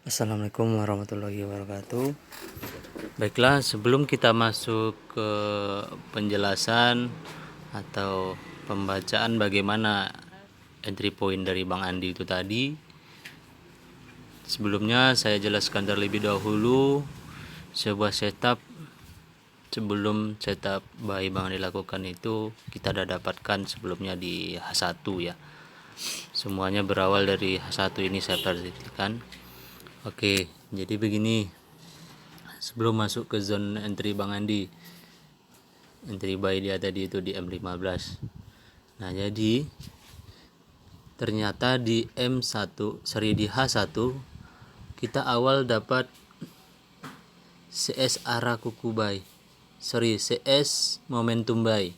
Assalamualaikum warahmatullahi wabarakatuh. Baiklah, sebelum kita masuk ke penjelasan atau pembacaan bagaimana entry point dari Bang Andi itu tadi, sebelumnya saya jelaskan terlebih dahulu sebuah setup. Sebelum setup buy Bang Andi lakukan itu kita sudah dapatkan sebelumnya di H1 ya. Semuanya berawal dari H1 ini saya perhatikan. Oke, jadi begini. Sebelum masuk ke zone entry Bang Andi, entry buy dia tadi itu di M15. Nah, jadi ternyata di di H1 kita awal dapat CS arah kuku buy. CS momentum buy.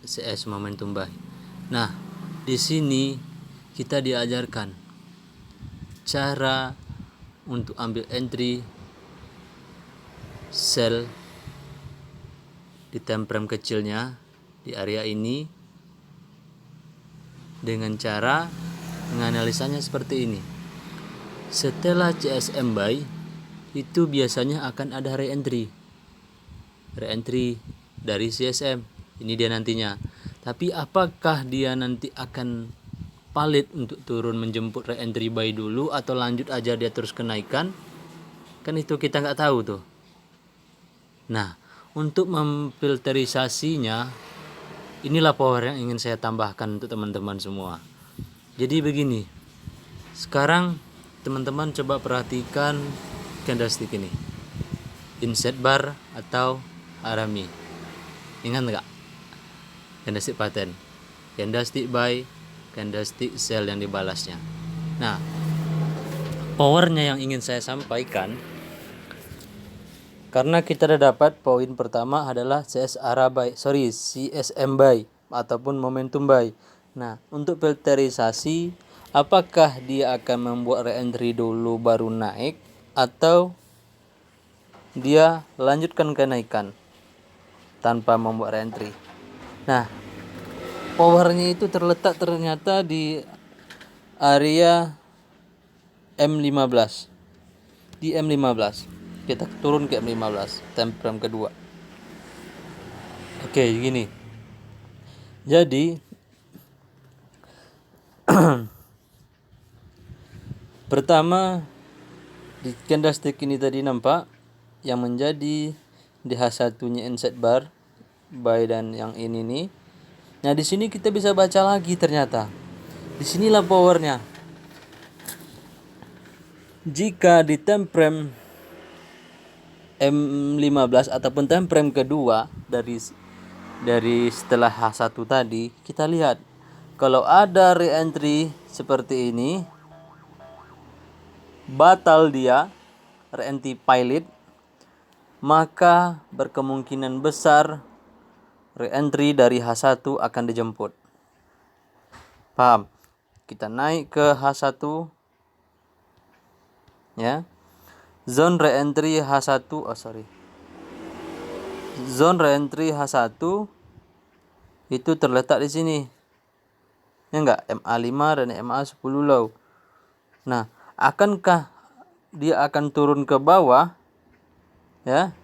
CS momentum buy. Nah, di sini kita diajarkan cara untuk ambil entry sell di time frame kecilnya di area ini dengan cara menganalisanya seperti ini. Setelah CSM buy itu biasanya akan ada re-entry dari CSM. Ini dia nantinya. Tapi apakah dia nanti akan valid untuk turun menjemput re-entry buy dulu atau lanjut aja dia terus kenaikan? Kan itu kita nggak tahu tuh. Nah, untuk memfilterisasinya, inilah power yang ingin saya tambahkan untuk teman-teman semua. Jadi begini, sekarang teman-teman coba perhatikan candlestick ini, inset bar atau arami. Ingat nggak? Candlestick pattern, candlestick buy, candlestick sell yang dibalasnya. Nah, powernya yang ingin saya sampaikan, karena kita sudah dapat poin pertama adalah CSM buy ataupun momentum buy. Nah, untuk filterisasi, apakah dia akan membuat re-entry dulu baru naik atau dia lanjutkan kenaikan tanpa membuat re-entry. Nah, powernya itu terletak ternyata di area M15. Di M15. Kita turun ke M15, time frame kedua. Oke, gini. Jadi pertama di candlestick ini tadi nampak yang menjadi di H1-nya inset bar buy dan yang ini nih. Nah, di sini kita bisa baca lagi ternyata. Disinilah powernya. Jika di time frame M15 ataupun time frame kedua dari setelah H1 tadi, kita lihat kalau ada re-entry seperti ini, batal dia re-entry pilot, maka berkemungkinan besar re-entry dari H1 akan dijemput. Paham? Kita naik ke H1 ya. Zone re-entry H1, Zone re-entry H1 itu terletak di sini. Ya enggak? MA5 dan MA10 low. Nah, akankah dia akan turun ke bawah ya?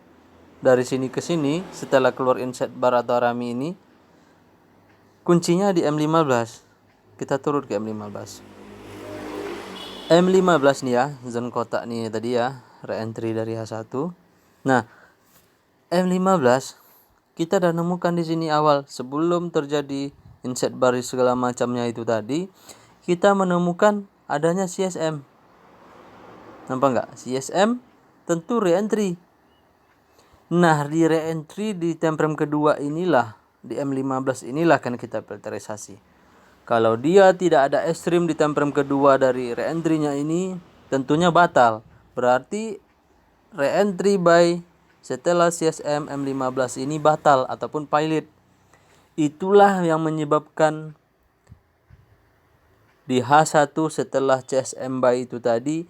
Dari sini ke sini setelah keluar inset bar atau rami ini? Kuncinya di M15. Kita turun ke M15. M15 nih ya, zone kotak nih tadi ya, re-entry dari H1. Nah, M15 kita udah nemukan di sini awal sebelum terjadi inset bar segala macamnya itu tadi, kita menemukan adanya CSM. Nampak nggak? CSM tentu re-entry. Nah, di re-entry di time frame kedua inilah, di M15 inilah kan kita filterisasi. Kalau dia tidak ada ekstrim di time frame kedua dari re-entry-nya ini, tentunya batal. Berarti re-entry buy setelah CSM M15 ini batal ataupun pilot. Itulah yang menyebabkan di H1 setelah CSM buy itu tadi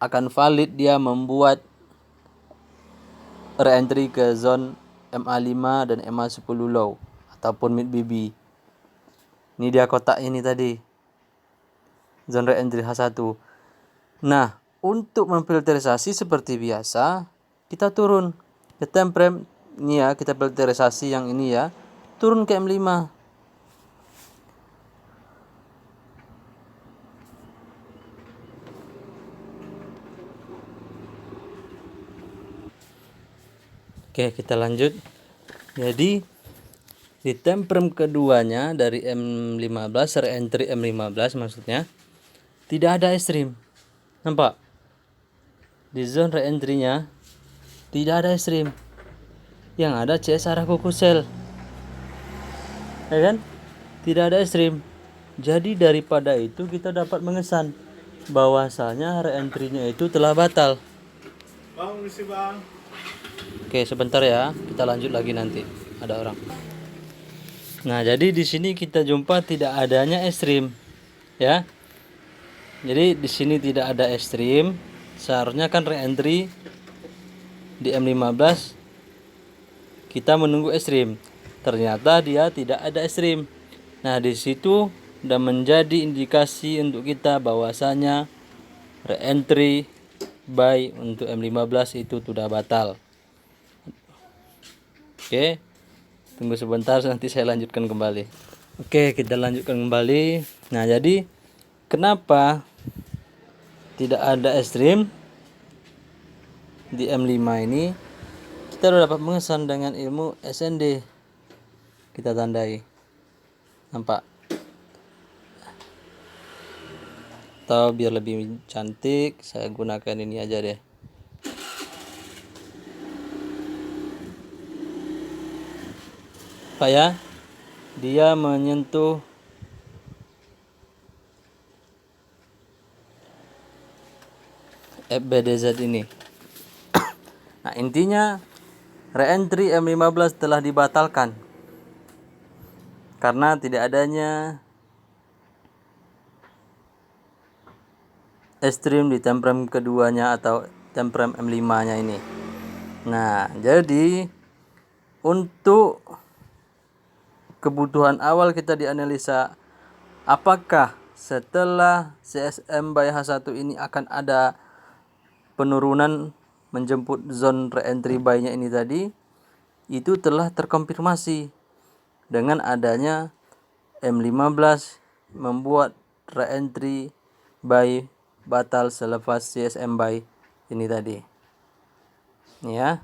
akan valid dia membuat re-entry ke zone MA5 dan MA10 low ataupun mid BB. Ini dia kotak ini tadi, zone re-entry H1. Nah, untuk memfilterisasi seperti biasa, kita turun ke temprem ini ya, kita filterisasi yang ini ya, turun ke M5. Oke, kita lanjut. Jadi di temprem keduanya dari M15, re-entry M15 maksudnya, tidak ada ekstrim. Nampak? Di zone re-entry-nya tidak ada ekstrim. Yang ada CS arah kuku sel. Ya kan? Tidak ada ekstrim. Jadi daripada itu kita dapat mengesan bahwasanya re-entry-nya itu telah batal. Bang, misi bang. Oke, sebentar ya. Kita lanjut lagi nanti. Ada orang. Nah, jadi di sini kita jumpa tidak adanya ekstrim. Ya. Jadi di sini tidak ada ekstrim. Seharusnya kan re-entry di M15 kita menunggu ekstrim. Ternyata dia tidak ada ekstrim. Nah, di situ sudah menjadi indikasi untuk kita bahwasanya re-entry buy untuk M15 itu sudah batal. Oke. Tunggu sebentar, nanti saya lanjutkan kembali. Oke, kita lanjutkan kembali. Nah, jadi kenapa tidak ada ekstrim di M5 ini? Kita sudah dapat mengesan dengan ilmu SND. Kita tandai. Nampak? Atau biar lebih cantik, saya gunakan ini aja deh. Pak ya, dia menyentuh FBDZ ini. Nah, intinya re-entry M15 telah dibatalkan karena tidak adanya ekstrim di temprem keduanya atau temprem M5-nya ini. Nah, jadi untuk kebutuhan awal kita dianalisa apakah setelah CSM by H1 ini akan ada penurunan menjemput zone re-entry buy-nya ini tadi, itu telah terkonfirmasi dengan adanya M15 membuat re-entry buy batal selepas CSM buy ini tadi. Ya.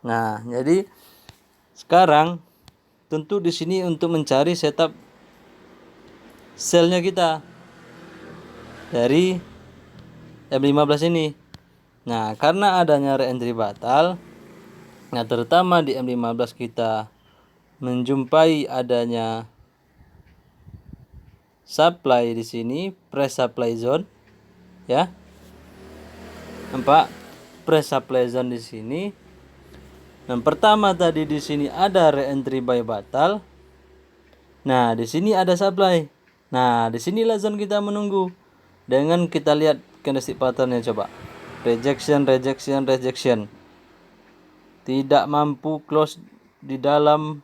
Nah, jadi sekarang tentu di sini untuk mencari setup selnya kita dari M15 ini. Nah, karena adanya re-entry batal, nah terutama di M15 kita menjumpai adanya supply di sini, press supply zone, ya. Nampak press supply zone di sini. Yang pertama tadi di sini ada re-entry buy batal. Nah, di sini ada supply. Nah, disinilah zone kita menunggu. Dengan kita lihat candlestick patternnya coba. Rejection, rejection, rejection. Tidak mampu close di dalam.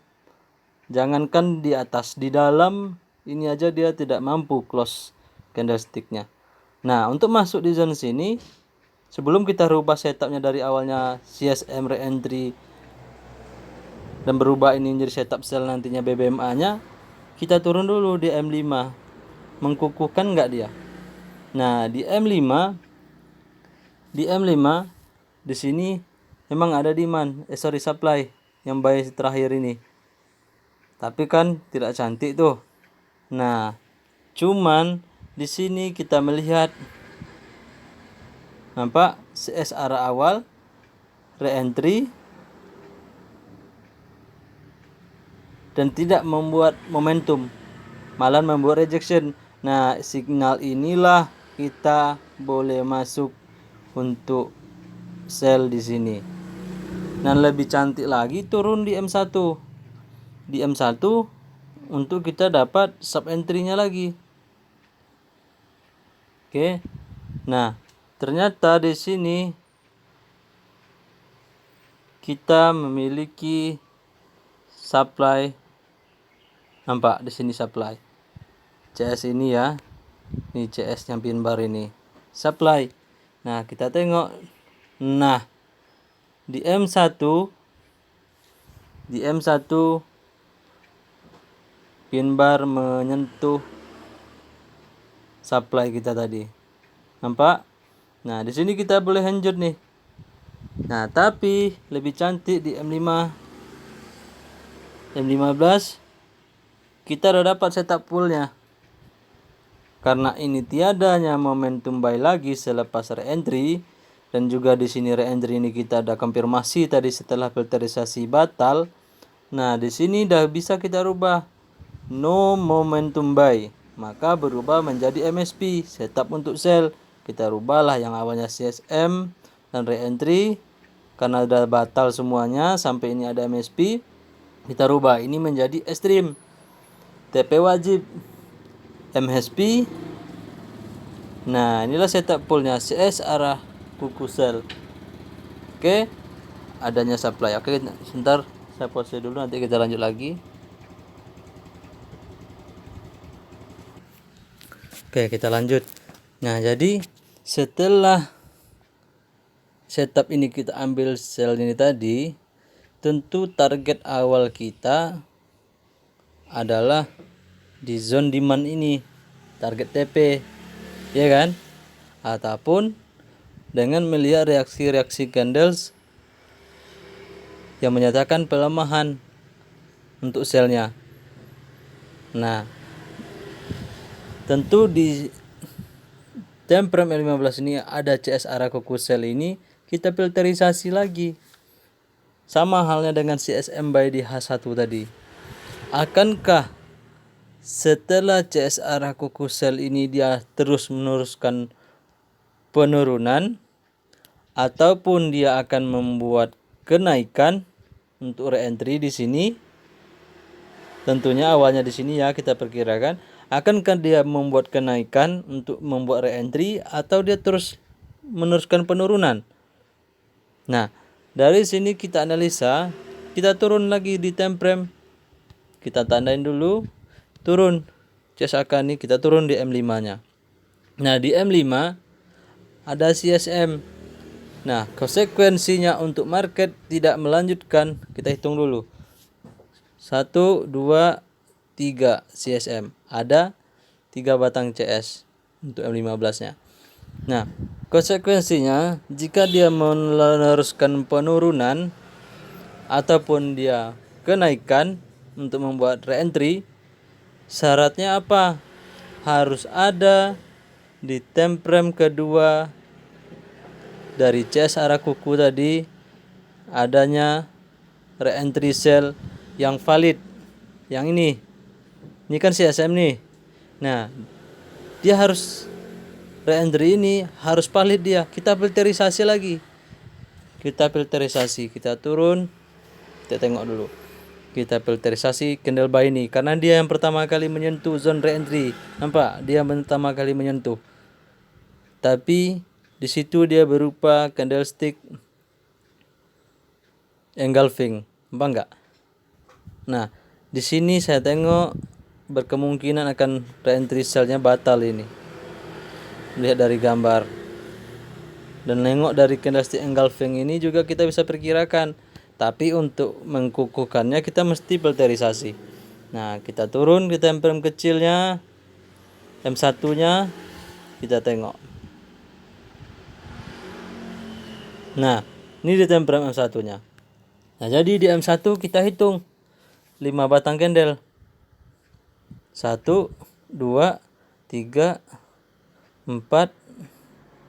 Jangankan di atas, di dalam ini aja dia tidak mampu close candlesticknya. Nah, untuk masuk di zone sini, sebelum kita rubah setupnya dari awalnya CSM re-entry dan berubah ini menjadi setup sell nantinya BBMA-nya, kita turun dulu di M5. Mengkukuhkan enggak dia? Nah, di M5 di sini memang ada demand, supply yang buy terakhir ini. Tapi kan tidak cantik tuh. Nah, cuman di sini kita melihat nampak CS arah awal re-entry dan tidak membuat momentum, malah membuat rejection. Nah, signal inilah kita boleh masuk untuk sell di sini. Dan lebih cantik lagi turun di M1. Di M1 untuk kita dapat sub entry-nya lagi. Oke. Nah, ternyata di sini kita memiliki supply. Nampak di sini supply. CS ini ya. Ini CS yang pin bar ini. supply. Nah, kita tengok. Nah, di M1 pin bar menyentuh supply kita tadi. Nampak? Nah, di sini kita boleh lanjut nih. Nah, tapi lebih cantik di M15 kita udah dapat setup fullnya. Karena ini tiadanya momentum buy lagi selepas re-entry, dan juga di sini re-entry ini kita ada konfirmasi tadi setelah filterisasi batal. Nah, di sini dah bisa kita rubah no momentum buy, maka berubah menjadi MSP, setup untuk sell. Kita rubahlah yang awalnya CSM dan re-entry, karena udah batal semuanya sampai ini ada MSP, kita rubah ini menjadi extreme, TP wajib, MSP. Nah, inilah setup poolnya CS arah kuku sell. Oke, adanya supply. Oke, sebentar saya pause dulu, nanti kita lanjut lagi. Oke, kita lanjut. Nah, jadi setelah setup ini kita ambil sell ini tadi, tentu target awal kita adalah di zone demand ini, target TP, ya kan? Ataupun dengan melihat reaksi-reaksi candles yang menyatakan pelemahan untuk sellnya. Nah, tentu di time frame 15 ini ada CS arah kuku sell ini, kita filterisasi lagi. Sama halnya dengan CSM buy di H1 tadi. Akankah setelah CS arah kuku sell ini dia terus meneruskan penurunan, ataupun dia akan membuat kenaikan untuk re-entry di sini? Tentunya awalnya di sini ya kita perkirakan, akankah dia membuat kenaikan untuk membuat re-entry, atau dia terus meneruskan penurunan? Nah, dari sini kita analisa, kita turun lagi di time frame. Kita tandain dulu, turun. CSAK ini kita turun di M5-nya. Nah, di M5 ada CSM. Nah, konsekuensinya untuk market tidak melanjutkan, kita hitung dulu. 1, 2, 3 CSM. Ada 3 batang CS untuk M15-nya. Nah, konsekuensinya jika dia meneruskan penurunan ataupun dia kenaikan untuk membuat re-entry, syaratnya apa? Harus ada di time frame kedua dari CS arah kuku tadi adanya re-entry sell yang valid. Yang ini kan CSM nih. Nah, dia harus re-entry ini harus valid dia. Kita filterisasi lagi. Kita turun. Kita tengok dulu. Kita filterisasi candle buy ini karena dia yang pertama kali menyentuh zone re-entry. Nampak? Dia pertama kali menyentuh. Tapi di situ dia berupa candlestick engulfing. Nampak enggak? Nah, di sini saya tengok berkemungkinan akan re-entry sell-nya batal ini. Lihat dari gambar dan nengok dari candlestick engulfing ini juga kita bisa perkirakan, tapi untuk mengkukuhkannya kita mesti filterisasi. Nah, kita turun di time frame kecilnya, M1 nya kita tengok. Nah, ini di time frame M1 nya. Nah, jadi di M1 kita hitung 5 batang candle, 1, 2, 3, 4,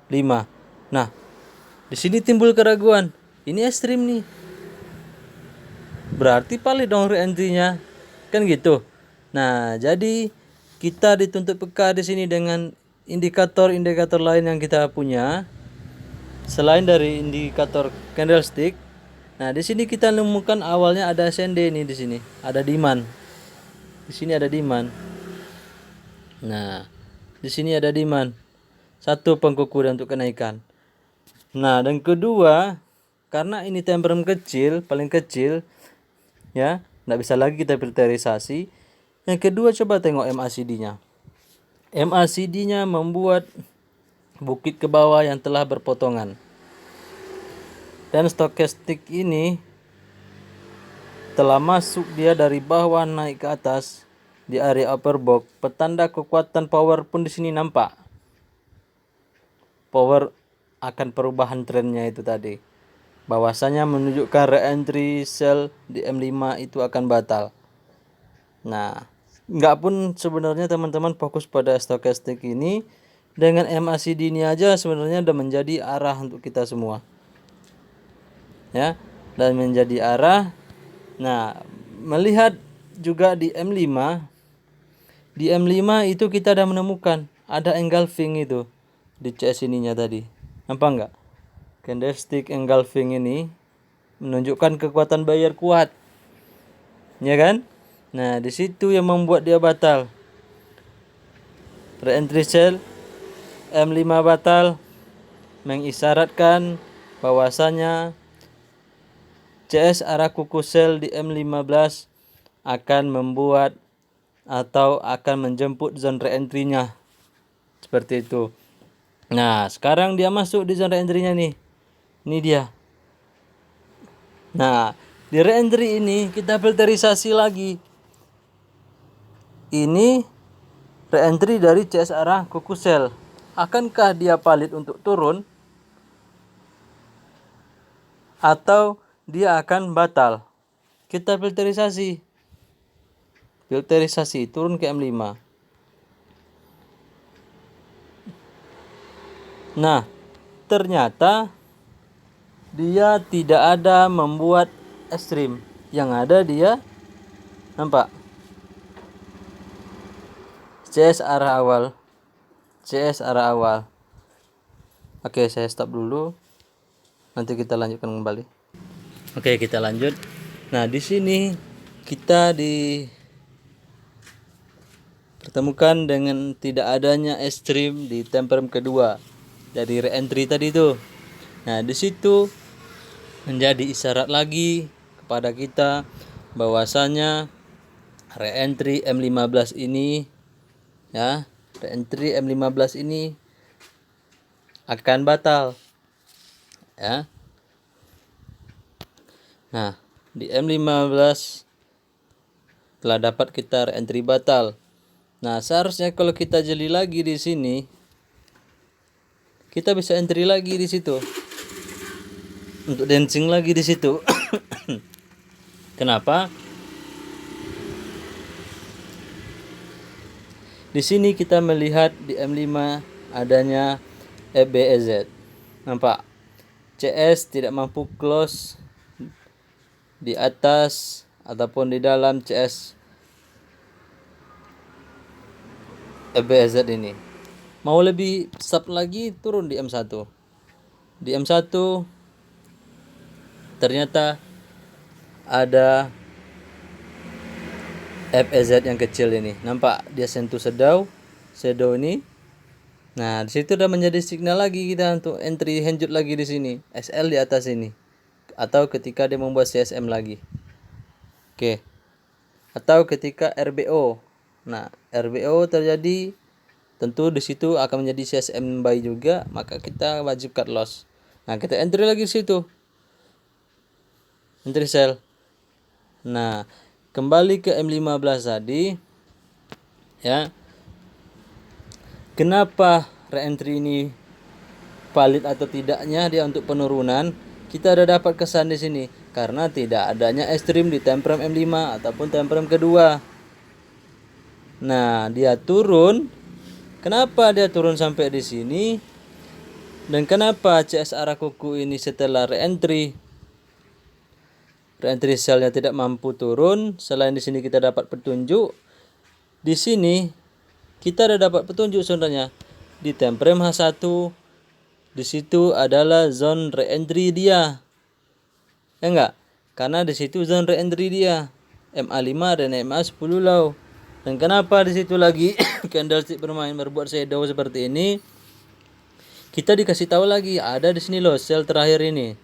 5. Nah, di sini timbul keraguan. Ini ekstrim nih. Berarti valid dong re-entry-nya. Kan gitu. Nah, jadi kita dituntut peka di sini dengan indikator-indikator lain yang kita punya selain dari indikator candlestick. Nah, di sini kita menemukan awalnya ada SND nih di sini. Ada demand. Di sini ada demand. Nah, di sini ada demand. Satu pengkukuran untuk kenaikan. Nah, dan kedua, karena ini time frame kecil, paling kecil, ya, nggak bisa lagi kita filterisasi. Yang kedua, coba tengok MACD-nya. MACD-nya membuat bukit ke bawah yang telah berpotongan. Dan stokastik ini telah masuk dia dari bawah naik ke atas di area upper box. Petanda kekuatan power pun di sini nampak. Power akan perubahan trennya itu tadi. Bahwasanya menunjukkan re-entry sell di M5 itu akan batal. Nah, nggak pun sebenarnya teman-teman fokus pada stokastik ini, dengan MACD ini aja sebenarnya udah menjadi arah untuk kita semua. Ya, dan menjadi arah. Nah, melihat juga di M5, di M5 itu kita udah menemukan ada engulfing itu di CS ininya tadi. Nampak nggak? Candlestick engulfing ini menunjukkan kekuatan buyer kuat. Ya kan? Nah, di situ yang membuat dia batal. Re-entry sell M5 batal mengisyaratkan bahwasanya CS arah kuku sell di M15 akan membuat atau akan menjemput zone re-entry-nya. Seperti itu. Nah, sekarang dia masuk di zone re-entry-nya nih. Ini dia. Nah, di re-entry ini kita filterisasi lagi. Ini re-entry dari CS arah kuku sell. Akankah dia valid untuk turun atau dia akan batal? Kita filterisasi. Filterisasi turun ke M5. Nah, ternyata dia tidak ada membuat ekstrim. Yang ada dia nampak CS arah awal. CS arah awal. Oke, saya stop dulu. Nanti kita lanjutkan kembali. Oke, kita lanjut. Nah, di sini kita dipertemukan dengan tidak adanya ekstrim di time frame kedua dari re-entry tadi itu. Nah, di situ menjadi isyarat lagi kepada kita bahwasanya re-entry M15 ini, ya, re-entry M15 ini akan batal, ya. Nah, di M15 telah dapat kita re-entry batal. Nah, seharusnya kalau kita jeli lagi di sini, kita bisa entry lagi di situ. Untuk dancing lagi di situ. Kenapa? Di sini kita melihat di M5 adanya FBEZ. Nampak? CS tidak mampu close di atas ataupun di dalam CS FBEZ ini. Mau lebih sub lagi, turun di M1. Di M1 ternyata ada FEZ yang kecil ini. Nampak dia sentuh shadow ini. Nah, di situ udah menjadi signal lagi kita untuk entry hanjut lagi di sini. SL di atas ini. Atau ketika dia membuat CSM lagi. Oke. Atau ketika RBO. Nah, RBO terjadi, tentu di situ akan menjadi CSM buy juga, maka kita wajib cut loss. Nah, kita entry lagi di situ. Entry sell. Nah, kembali ke M15 tadi, ya. Kenapa re-entry ini valid atau tidaknya dia untuk penurunan? Kita ada dapat kesan di sini karena tidak adanya ekstrim di time frame M5 ataupun time frame kedua. Nah, dia turun. Kenapa dia turun sampai di sini? Dan kenapa CS arah kuku ini setelah re-entry sell-nya tidak mampu turun? Selain di sini kita dapat petunjuk. Di sini kita ada dapat petunjuk sebenarnya di time frame H1. Di situ adalah zone re-entry dia. Ya enggak? Karena di situ zone re-entry dia. MA5 dan MA10 low. Dan kenapa di situ lagi candlestick berbuat shadow seperti ini? Kita dikasih tahu lagi ada di sini loh sell terakhir ini.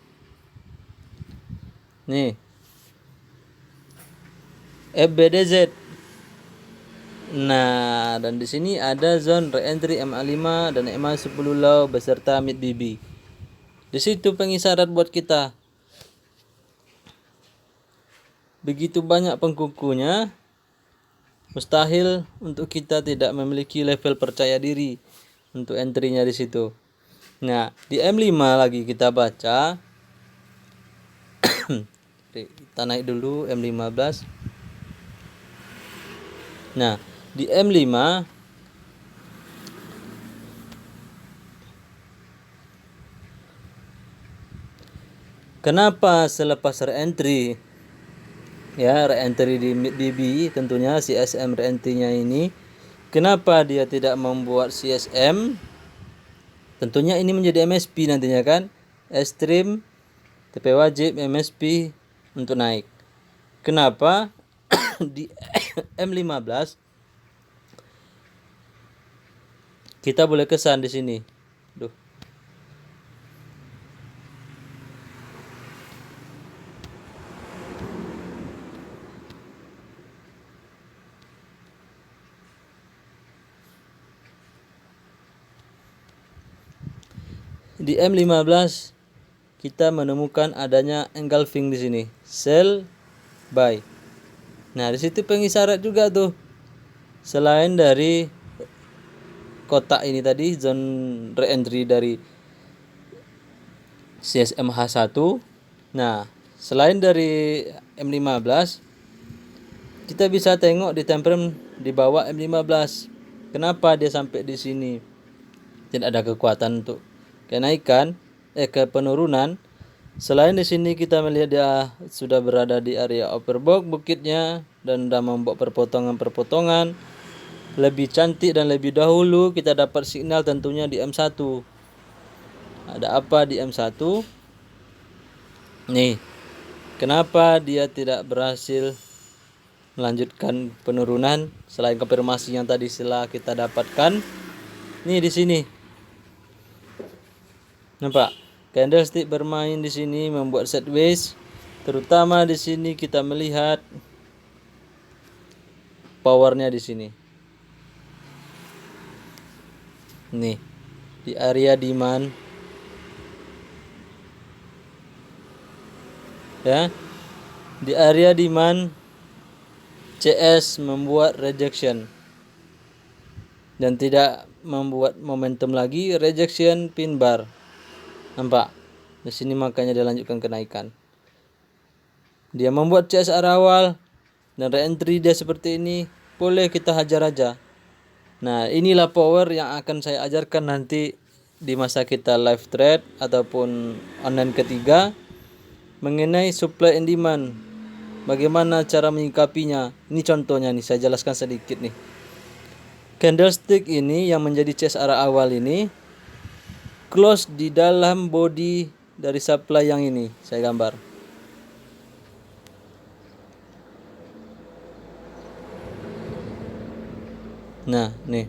Nih. FBDZ. Nah, dan di sini ada zone re-entry MA5 dan MA10 low beserta mid BB. Di situ pengisyarat buat kita. Begitu banyak pengkukunya, mustahil untuk kita tidak memiliki level percaya diri untuk entry-nya di situ. Nah, di M5 lagi kita baca. Kita naik dulu M15. Nah, di M5 kenapa selepas re-entry ya, re-entry di mid BB tentunya CSM re-entry-nya ini, kenapa dia tidak membuat CSM? Tentunya ini menjadi MSP nantinya kan, Extreme TP wajib MSP untuk naik. Kenapa? Di M15 kita boleh kesan di sini. Duh. Di M15 kita menemukan adanya engulfing di sini, sell buy. Nah, di situ pengisyarat juga tuh. Selain dari kotak ini tadi zone re-entry dari CSM H1. Nah, selain dari M15 kita bisa tengok di time frame di bawah M15. Kenapa dia sampai di sini? Tidak ada kekuatan untuk kenaikan ke penurunan. Selain di sini kita melihat dia sudah berada di area overbought bukitnya dan sudah membuat perpotongan-perpotongan lebih cantik dan lebih dahulu. Kita dapat signal tentunya di M1. Ada apa di M1? Nih, kenapa dia tidak berhasil melanjutkan penurunan selain konfirmasi yang tadi setelah kita dapatkan? Nih di sini. Nampak? Candlestick bermain di sini membuat sideways. Terutama di sini kita melihat powernya di sini. Nih, di area demand. Ya. Di area demand CS membuat rejection dan tidak membuat momentum lagi, rejection pin bar. Nampak? Di sini makanya dia lanjutkan kenaikan. Dia membuat CS arah awal dan re-entry dia seperti ini. Boleh kita hajar aja. Nah, inilah power yang akan saya ajarkan nanti di masa kita live trade ataupun online ketiga mengenai supply and demand. Bagaimana cara menyikapinya? Ini contohnya nih, saya jelaskan sedikit nih. Candlestick ini yang menjadi CS arah awal ini close di dalam body dari supply yang ini, saya gambar. Nah, nih.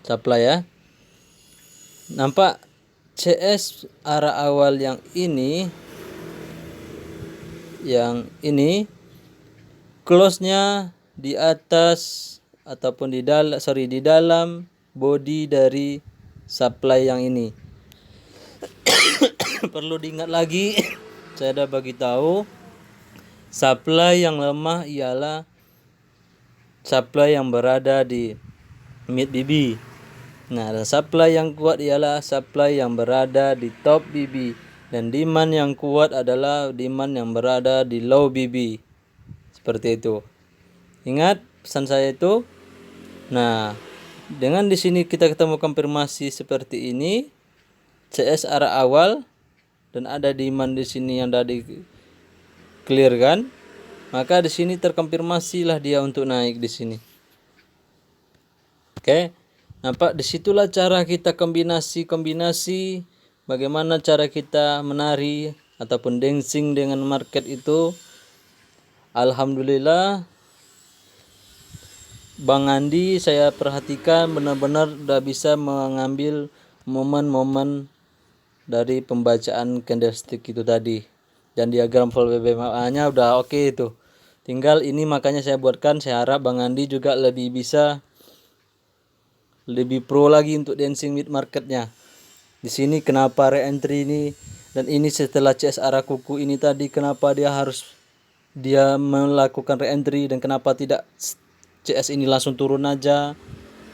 Supply ya. Nampak CS arah awal yang ini close-nya di atas ataupun di dalam body dari supply yang ini. Perlu diingat lagi, saya sudah bagi tahu supply yang lemah ialah supply yang berada di mid BB. Nah, dan supply yang kuat ialah supply yang berada di top BB, dan demand yang kuat adalah demand yang berada di low BB. Seperti itu. Ingat pesan saya itu. Nah, dengan di sini kita ketemu konfirmasi seperti ini, CS arah awal dan ada demand di sini yang sudah di clear kan, maka di sini terkonfirmasilah dia untuk naik di sini. Oke, nampak disitulah cara kita kombinasi bagaimana cara kita menari ataupun dancing dengan market itu. Alhamdulillah, Bang Andi saya perhatikan benar-benar udah bisa mengambil momen-momen dari pembacaan candlestick itu tadi, dan diagram full BBMA-nya udah oke itu. Tinggal ini makanya saya buatkan, saya harap Bang Andi juga lebih bisa lebih pro lagi untuk dancing with marketnya. Di sini kenapa re-entry ini, dan ini setelah CSR kuku ini tadi kenapa dia melakukan re-entry dan kenapa tidak CS ini langsung turun aja.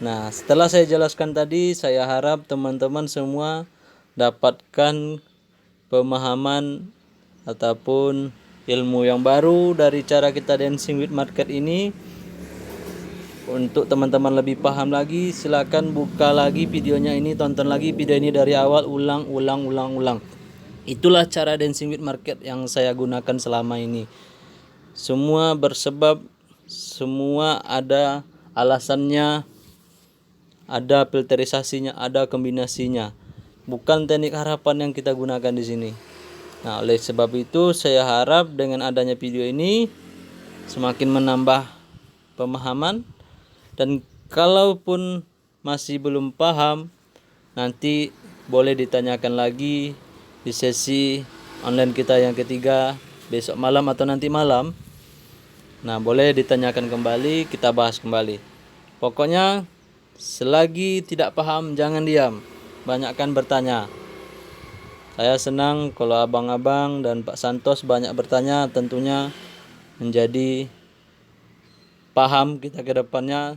Nah, setelah saya jelaskan tadi, saya harap teman-teman semua dapatkan pemahaman ataupun ilmu yang baru dari cara kita dancing with market ini. Untuk teman-teman lebih paham lagi, silakan buka lagi videonya ini, tonton lagi video ini dari awal, ulang. Itulah cara dancing with market yang saya gunakan selama ini. Semua bersebab, semua ada alasannya, ada filterisasinya, ada kombinasinya. Bukan teknik harapan yang kita gunakan di sini. Nah, oleh sebab itu saya harap dengan adanya video ini semakin menambah pemahaman. Dan kalaupun masih belum paham, nanti boleh ditanyakan lagi di sesi online kita yang ketiga besok malam atau nanti malam. Nah, boleh ditanyakan kembali, kita bahas kembali. Pokoknya selagi tidak paham jangan diam, banyakkan bertanya. Saya senang kalau abang-abang dan Pak Santos banyak bertanya, tentunya menjadi paham kita ke depannya.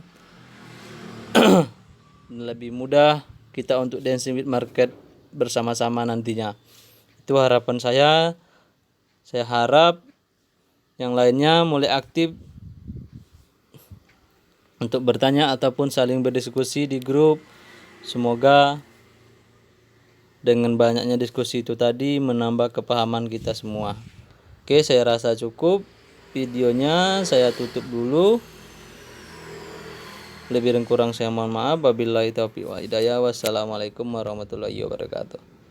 Lebih mudah kita untuk dancing with market bersama-sama nantinya. Itu harapan saya. Saya harap yang lainnya mulai aktif untuk bertanya ataupun saling berdiskusi di grup. Semoga dengan banyaknya diskusi itu tadi menambah kepahaman kita semua. Oke, saya rasa cukup videonya, saya tutup dulu. Lebih dan kurang saya mohon maaf. Wabillahi taufiq wa hidayah. Wassalamualaikum warahmatullahi wabarakatuh.